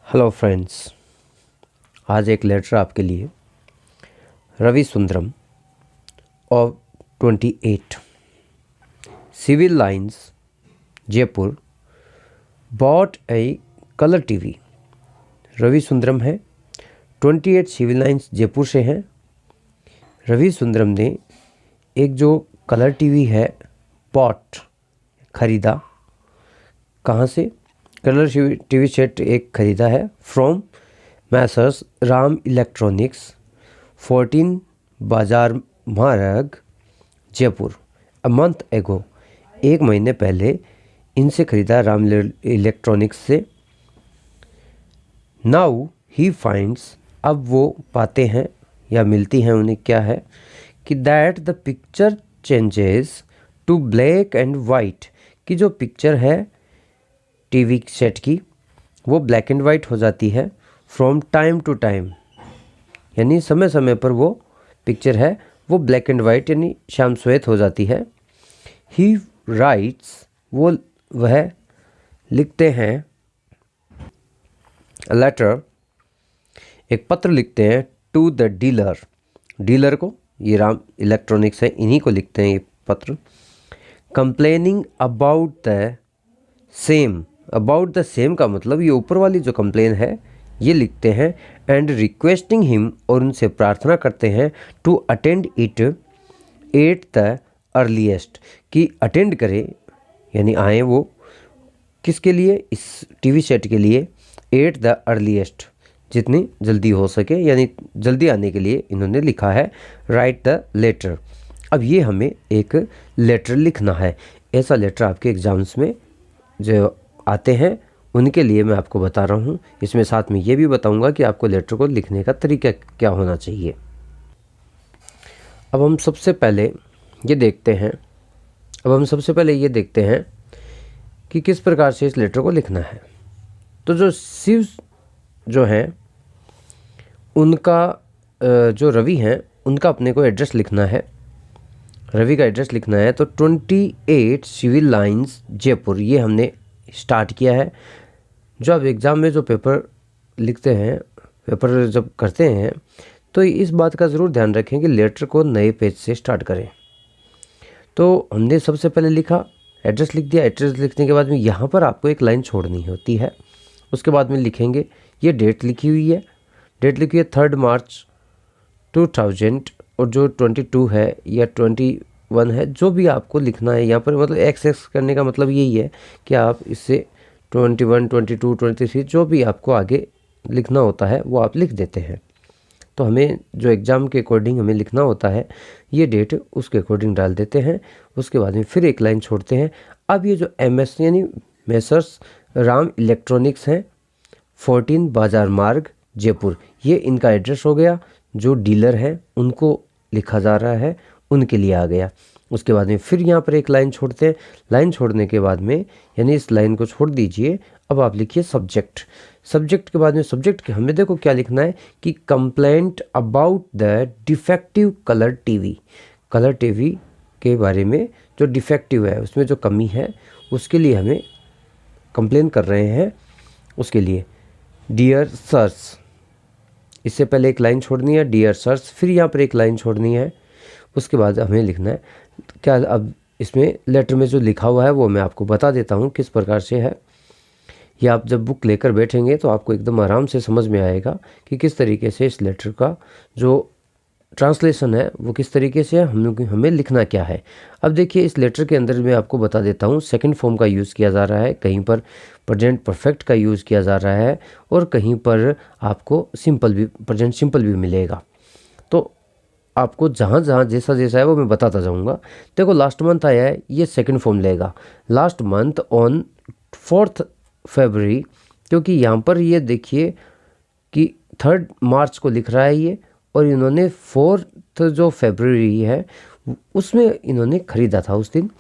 Hello friends, आज एक letter आपके लिए। Ravi Sundaram of 28 Civil Lines Jaipur bought a colour TV. Ravi Sundaram है, 28 सिविल लाइंस जयपुर से हैं। रवि सुंदरम ने एक जो कलर टीवी है बॉट ख़रीदा। कहाँ से? कलर टीवी सेट एक ख़रीदा है फ्रॉम मैसर्स राम इलेक्ट्रॉनिक्स 14 बाजार मार्ग जयपुर अ मंथ एगो। एक महीने पहले इनसे ख़रीदा राम इलेक्ट्रॉनिक्स से। नाउ ही फाइंड्स, अब वो पाते हैं या मिलती हैं उन्हें क्या है कि that the picture changes to black and white, की जो पिक्चर है टीवी सेट की वो ब्लैक एंड वाइट हो जाती है फ्रॉम टाइम टू टाइम, यानी समय समय पर वो पिक्चर है वो ब्लैक एंड वाइट यानी शाम श्वेत हो जाती है। ही राइट्स, वह लिखते हैं लेटर, एक पत्र लिखते हैं टू द डीलर को, ये राम इलेक्ट्रॉनिक्स है इन्हीं को लिखते हैं ये पत्र। कंप्लेनिंग अबाउट द सेम का मतलब ये ऊपर वाली जो कंप्लेन है ये लिखते हैं। एंड रिक्वेस्टिंग हिम, और उनसे प्रार्थना करते हैं to attend it at the earliest, कि अटेंड करे यानी आए वो किसके लिए, इस टीवी सेट के लिए, एट द अर्लीस्ट जितनी जल्दी हो सके, यानी जल्दी आने के लिए इन्होंने लिखा है राइट द लेटर। अब ये हमें एक लेटर लिखना है। ऐसा लेटर आपके एग्ज़ाम्स में जो आते हैं उनके लिए मैं आपको बता रहा हूँ। इसमें साथ में ये भी बताऊँगा कि आपको लेटर को लिखने का तरीका क्या होना चाहिए। अब हम सबसे पहले ये देखते हैं कि किस प्रकार से इस लेटर को लिखना है। तो जो शिव जो हैं उनका जो रवि हैं उनका अपने को एड्रेस लिखना है। रवि का एड्रेस लिखना है तो 28 सिविल लाइंस जयपुर, ये हमने स्टार्ट किया है। जो आप एग्ज़ाम में जो पेपर लिखते हैं, पेपर जब करते हैं तो इस बात का ज़रूर ध्यान रखें कि लेटर को नए पेज से स्टार्ट करें। तो हमने सबसे पहले लिखा, एड्रेस लिख दिया। एड्रेस लिखने के बाद में यहाँ पर आपको एक लाइन छोड़नी होती है। उसके बाद में लिखेंगे, ये डेट लिखी हुई है, 3 मार्च 2000, और जो 22 है या 21 है, जो भी आपको लिखना है यहाँ पर, मतलब एक्स करने का मतलब यही है कि आप इससे 21, 22, 23 जो भी आपको आगे लिखना होता है वो आप लिख देते हैं। तो हमें जो एग्ज़ाम के अकॉर्डिंग हमें लिखना होता है ये डेट उसके अकॉर्डिंग डाल देते हैं। उसके बाद में फिर एक लाइन छोड़ते हैं। अब ये जो MS यानी मैसर्स राम इलेक्ट्रॉनिक्स हैं 14 बाजार मार्ग जयपुर, ये इनका एड्रेस हो गया। जो डीलर हैं उनको लिखा जा रहा है, उनके लिए आ गया। उसके बाद में फिर यहाँ पर एक लाइन छोड़ते हैं। लाइन छोड़ने के बाद में यानी इस लाइन को छोड़ दीजिए। अब आप लिखिए सब्जेक्ट के बाद में सब्जेक्ट के हमें देखो क्या लिखना है कि complaint about the defective colour TV के बारे में, जो डिफेक्टिव है उसमें जो कमी है उसके लिए हमें कंप्लेन कर रहे हैं। उसके लिए डियर सर्स, इससे पहले एक लाइन छोड़नी है डियर सर्स, फिर यहाँ पर एक लाइन छोड़नी है। उसके बाद हमें लिखना है क्या। अब इसमें लेटर में जो लिखा हुआ है वो मैं आपको बता देता हूँ किस प्रकार से है। ये आप जब बुक लेकर बैठेंगे तो आपको एकदम आराम से समझ में आएगा कि किस तरीके से इस लेटर का जो ट्रांसलेशन है वो किस तरीके से है, हमें लिखना क्या है। अब देखिए इस लेटर के अंदर मैं आपको बता देता हूँ सेकंड फॉर्म का यूज़ किया जा रहा है, कहीं पर प्रेजेंट परफेक्ट का यूज़ किया जा रहा है, और कहीं पर आपको प्रेजेंट सिंपल भी मिलेगा। तो आपको जहाँ जैसा है वो मैं बताता जाऊँगा। देखो लास्ट मंथ आया है, ये सेकंड फॉर्म लेगा। लास्ट मंथ ऑन 4 फरवरी, क्योंकि यहाँ पर ये देखिए कि 3 मार्च को लिख रहा है ये, और इन्होंने 4 जो फरवरी है उसमें इन्होंने ख़रीदा था उस दिन।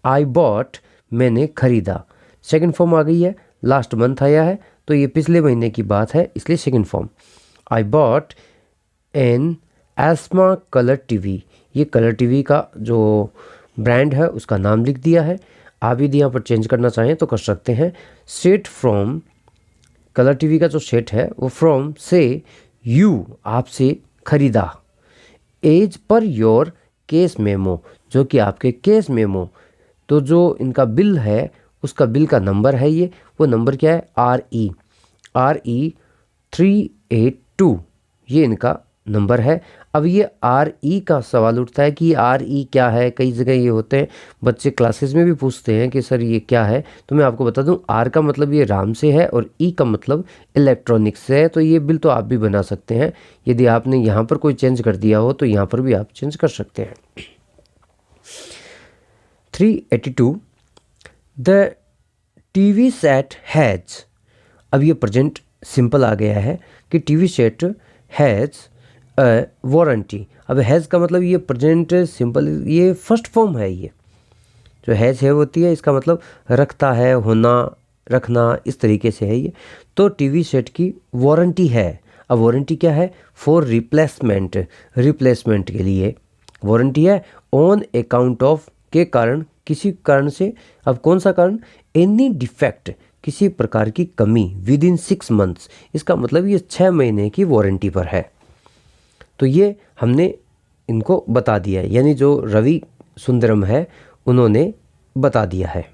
आई बॉट, मैंने ख़रीदा, सेकंड फॉर्म आ गई है। लास्ट मंथ आया है तो ये पिछले महीने की बात है, इसलिए second form. I bought N एस्मा कलर टीवी, ये कलर टीवी का जो ब्रांड है उसका नाम लिख दिया है। आप यदि यहाँ पर चेंज करना चाहें तो कर सकते हैं। सेट फ्रॉम कलर टीवी का जो सेट है वो फ्रॉम से यू आपसे खरीदा, as per your case memo जो कि आपके केस मेमो, तो जो इनका बिल है उसका बिल का नंबर है ये, वो नंबर क्या है RE 382, ये इनका नंबर है। अब ये RE का सवाल उठता है कि RE क्या है, कई जगह ये होते हैं बच्चे क्लासेस में भी पूछते हैं कि सर ये क्या है, तो मैं आपको बता दूं R का मतलब ये राम से है और E का मतलब इलेक्ट्रॉनिक्स से है। तो ये बिल तो आप भी बना सकते हैं, यदि आपने यहाँ पर कोई चेंज कर दिया हो तो यहाँ पर भी आप चेंज कर सकते हैं। 382 द टीवी सेट हैज़, अब ये प्रेजेंट सिंपल आ गया है कि टीवी सेट हैज़ वारंटी। अब हैज़ का मतलब ये प्रेजेंट सिंपल, ये फर्स्ट फॉर्म है, ये जो हैज़ है होती है इसका मतलब रखता है, होना, रखना, इस तरीके से है ये। तो टीवी सेट की वारंटी है। अब वारंटी क्या है? फॉर रिप्लेसमेंट, रिप्लेसमेंट के लिए वारंटी है। ऑन अकाउंट ऑफ, के कारण, किसी कारण से। अब कौन सा कारण? एनी डिफेक्ट, किसी प्रकार की कमी, विद इन 6 मंथ्स, इसका मतलब ये 6 महीने की वारंटी पर है। तो ये हमने इनको बता दिया है, यानी जो रवि सुंदरम है उन्होंने बता दिया है।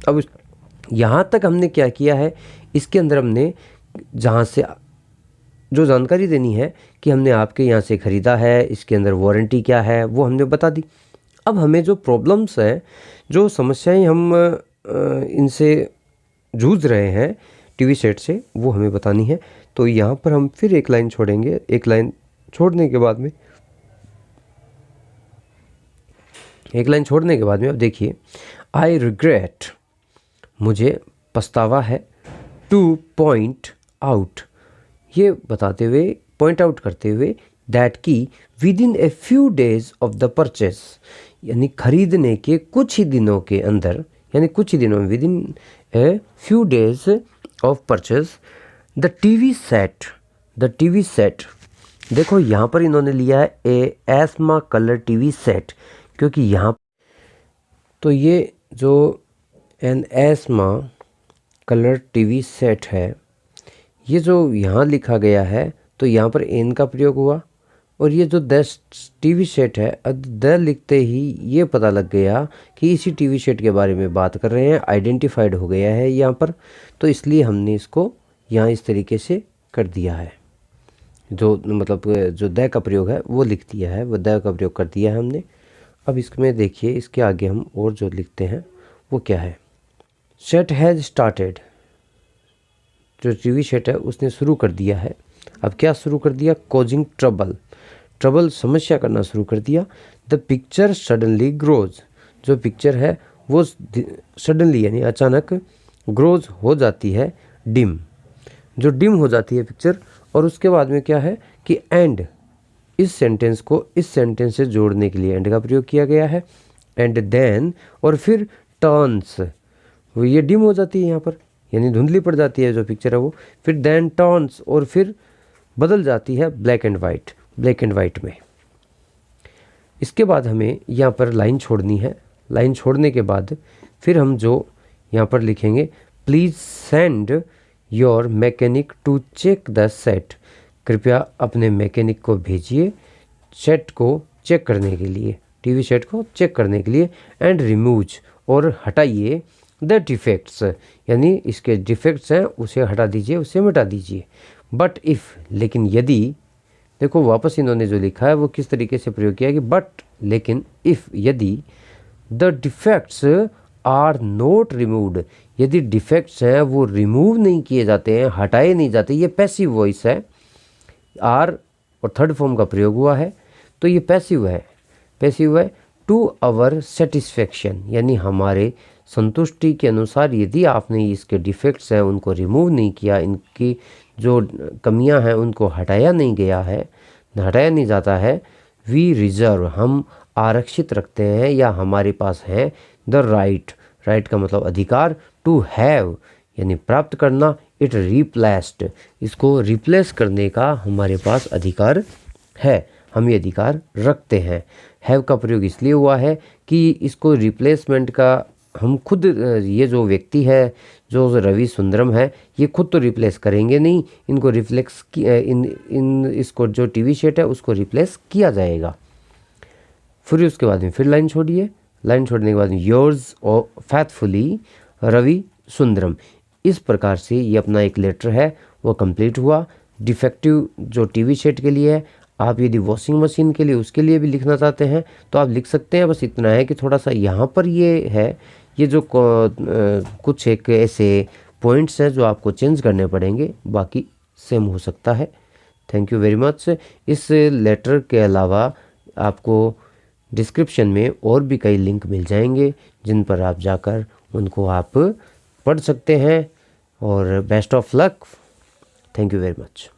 अब यहाँ तक हमने क्या किया है, इसके अंदर हमने जहाँ से जो जानकारी देनी है कि हमने आपके यहाँ से ख़रीदा है, इसके अंदर वारंटी क्या है, वो हमने बता दी। अब हमें जो प्रॉब्लम्स हैं, जो समस्याएं हम इनसे जूझ रहे हैं टीवी सेट से, वो हमें बतानी है। तो यहाँ पर हम फिर एक लाइन छोड़ेंगे। एक लाइन छोड़ने के बाद में, अब देखिए, आई रिग्रेट, मुझे पछतावा है, टू पॉइंट आउट, ये बताते हुए, पॉइंट आउट करते हुए, दैट की with in a few days of the purchase, यानी खरीदने के कुछ ही दिनों के अंदर, यानी कुछ ही दिनों में, within a few days of purchase, the TV set, देखो यहाँ पर इन्होंने लिया है ए एस्मा कलर टीवी सेट, क्योंकि यहाँ, तो ये जो एन एस्मा कलर टीवी सेट है, ये जो यहाँ लिखा गया है, तो यहाँ पर एन का प्रयोग हुआ, और ये जो द टीवी सेट है, द लिखते ही ये पता लग गया कि इसी टीवी सेट के बारे में बात कर रहे हैं, आइडेंटिफाइड हो गया है यहाँ पर। तो इसलिए हमने इसको यहाँ इस तरीके से कर दिया है, जो मतलब जो द का प्रयोग है वो लिख दिया है, वो द का प्रयोग कर दिया है हमने। अब इसमें देखिए, इसके आगे हम और जो लिखते हैं वो क्या है, सेट हैज़ स्टार्टेड, जो टीवी सेट है उसने शुरू कर दिया है। अब क्या शुरू कर दिया? कॉजिंग ट्रबल, समस्या करना शुरू कर दिया। द पिक्चर सडनली ग्रोज, जो पिक्चर है वो सडनली यानी अचानक, ग्रोज हो जाती है, डिम, जो डिम हो जाती है पिक्चर। और उसके बाद में क्या है कि एंड, इस सेंटेंस को इस सेंटेंस से जोड़ने के लिए एंड का प्रयोग किया गया है। एंड देन, और फिर टर्न्स, वो ये डिम हो जाती है यहाँ पर, यानी धुंधली पड़ जाती है जो पिक्चर है वो। फिर देन टर्न्स, और फिर बदल जाती है ब्लैक एंड वाइट में। इसके बाद हमें यहाँ पर लाइन छोड़नी है। लाइन छोड़ने के बाद फिर हम जो यहाँ पर लिखेंगे, please send your mechanic to check the set, कृपया अपने मैकेनिक को भेजिए सेट को चेक करने के लिए, टीवी सेट को चेक करने के लिए। एंड रिमूव, और हटाइए, द डिफेक्ट्स, यानी इसके डिफेक्ट्स हैं उसे हटा दीजिए, उसे मिटा दीजिए। बट इफ़, लेकिन यदि, देखो वापस इन्होंने जो लिखा है वो किस तरीके से प्रयोग किया है कि बट, लेकिन, इफ़, यदि, the defects are not removed, यदि डिफेक्ट्स हैं वो रिमूव नहीं किए जाते हैं, हटाए नहीं जाते, ये पैसिव वॉइस है, आर और थर्ड फॉर्म का प्रयोग हुआ है, तो ये पैसिव है। टू आवर सेटिस्फेक्शन, यानी हमारे संतुष्टि के अनुसार यदि आपने इसके डिफेक्ट्स हैं उनको रिमूव नहीं किया, इनकी जो कमियां हैं उनको हटाया नहीं जाता है, वी रिजर्व, हम आरक्षित रखते हैं या हमारे पास है, द राइट का मतलब अधिकार, टू हैव यानी प्राप्त करना, इट रिप्लेस्ड, इसको रिप्लेस करने का हमारे पास अधिकार है, हम ये अधिकार रखते हैं। हैव का प्रयोग इसलिए हुआ है कि इसको रिप्लेसमेंट का हम खुद ये जो व्यक्ति है, जो रवि सुंदरम है, ये खुद तो रिप्लेस करेंगे नहीं, इनको रिफ्लेक्स इसको जो टीवी सेट है उसको रिप्लेस किया जाएगा। फिर उसके बाद में फिर लाइन छोड़िए, लाइन छोड़ने के बाद में योर्स और फैथफुली रवि सुंदरम। इस प्रकार से ये अपना एक लेटर है वो कंप्लीट हुआ। डिफेक्टिव जो टीवी सेट के लिए है, आप यदि वॉशिंग मशीन के लिए उसके लिए भी लिखना चाहते हैं तो आप लिख सकते हैं। बस इतना है कि थोड़ा सा यहाँ पर ये है, ये जो कुछ एक ऐसे पॉइंट्स हैं जो आपको चेंज करने पड़ेंगे, बाकी सेम हो सकता है। Thank you very much. इस लेटर के अलावा आपको डिस्क्रिप्शन में और भी कई लिंक मिल जाएंगे जिन पर आप जाकर उनको आप पढ़ सकते हैं। और best of luck. Thank you very much.